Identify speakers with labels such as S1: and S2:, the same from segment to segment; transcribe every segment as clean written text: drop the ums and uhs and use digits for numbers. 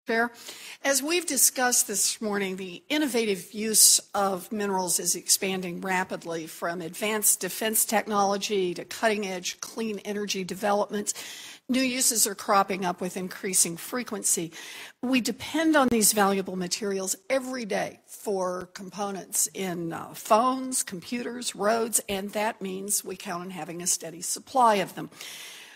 S1: Chair, as we've discussed this morning, the innovative use of minerals is expanding rapidly, from advanced defense technology to cutting-edge clean energy developments. New uses are cropping up with increasing frequency. We depend on these valuable materials every day for components in phones, computers, roads, and that means we count on having a steady supply of them.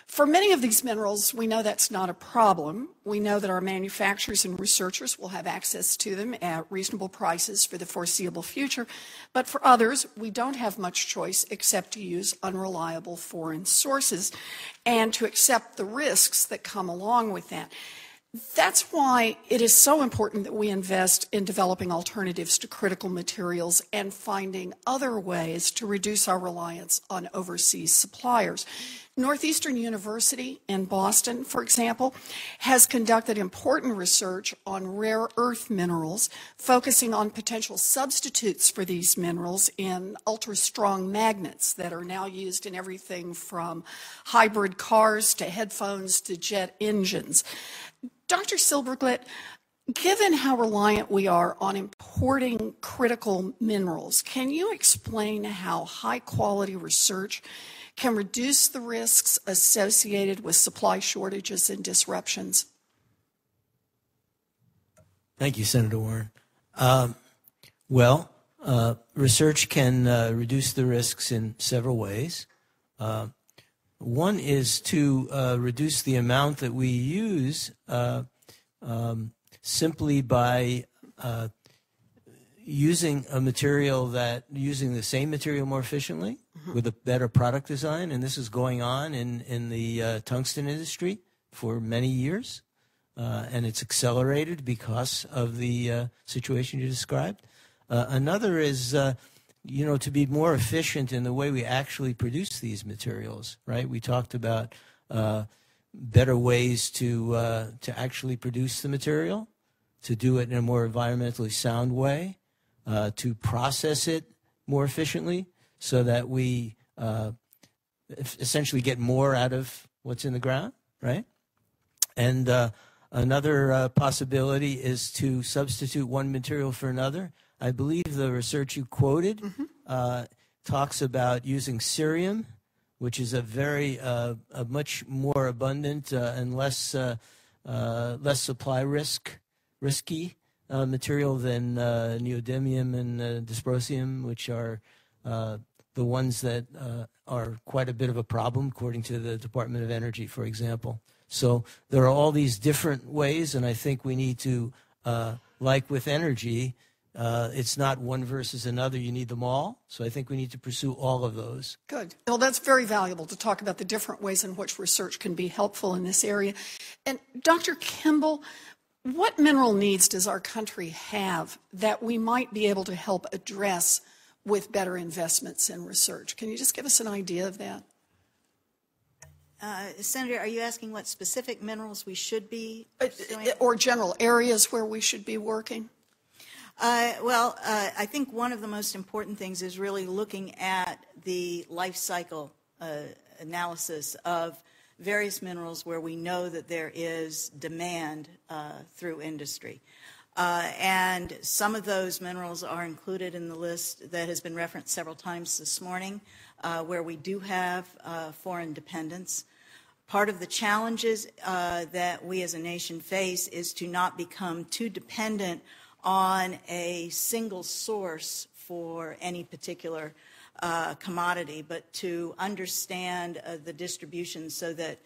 S1: For many of these minerals, we know that's not a problem. We know that our manufacturers and researchers will have access to them at reasonable prices for the foreseeable future. But for others, we don't have much choice except to use unreliable foreign sources and to accept the risks that come along with that. That's why it is so important that we invest in developing alternatives to critical materials and finding other ways to reduce our reliance on overseas suppliers. Northeastern University in Boston, for example, has conducted important research on rare earth minerals, focusing on potential substitutes for these minerals in ultra-strong magnets that are now used in everything from hybrid cars to headphones to jet engines. Dr. Silbergleit, given how reliant we are on importing critical minerals, can you explain how high-quality research can reduce the risks associated with supply shortages and disruptions?
S2: Thank you, Senator Warren. Research can reduce the risks in several ways. One is to reduce the amount that we use simply by using the same material more efficiently with a better product design, and this is going on in the tungsten industry for many years, and it's accelerated because of the situation you described. Another is to be more efficient in the way we actually produce these materials, right? We talked about better ways to actually produce the material, to do it in a more environmentally sound way, to process it more efficiently so that we essentially get more out of what's in the ground, right? And another possibility is to substitute one material for another. I believe the research you quoted talks about using cerium, which is a much more abundant and less supply risky material than neodymium and dysprosium, which are the ones that are quite a bit of a problem, according to the Department of Energy, for example. So there are all these different ways, and I think we need to, like with energy, it's not one versus another. You need them all. So I think we need to pursue all of those.
S1: Good. Well, that's very valuable to talk about the different ways in which research can be helpful in this area. And Dr. Kimball, what mineral needs does our country have that we might be able to help address with better investments in research? Can you just give us an idea of that?
S3: Senator, are you asking what specific minerals we should be pursuing?
S1: Or general areas where we should be working?
S3: I think one of the most important things is really looking at the life cycle analysis of various minerals where we know that there is demand through industry. And some of those minerals are included in the list that has been referenced several times this morning, where we do have foreign dependence. Part of the challenges that we as a nation face is to not become too dependent on a single source for any particular commodity, but to understand the distribution so that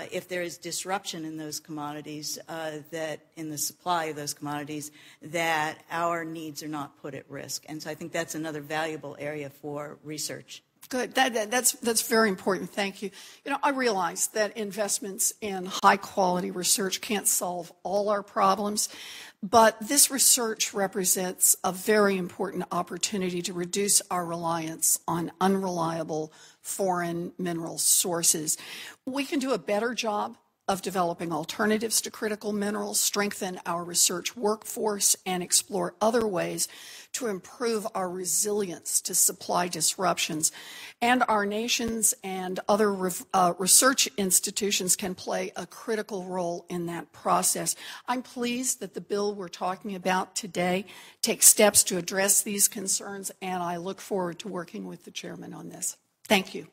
S3: if there is disruption in those commodities, that in the supply of those commodities, that our needs are not put at risk. And so I think that's another valuable area for research.
S1: Good. That's very important. Thank you. You know, I realize that investments in high-quality research can't solve all our problems, but this research represents a very important opportunity to reduce our reliance on unreliable foreign mineral sources. We can do a better job of developing alternatives to critical minerals, strengthen our research workforce, and explore other ways to improve our resilience to supply disruptions. And our nations and other research institutions can play a critical role in that process. I'm pleased that the bill we're talking about today takes steps to address these concerns, and I look forward to working with the chairman on this. Thank you.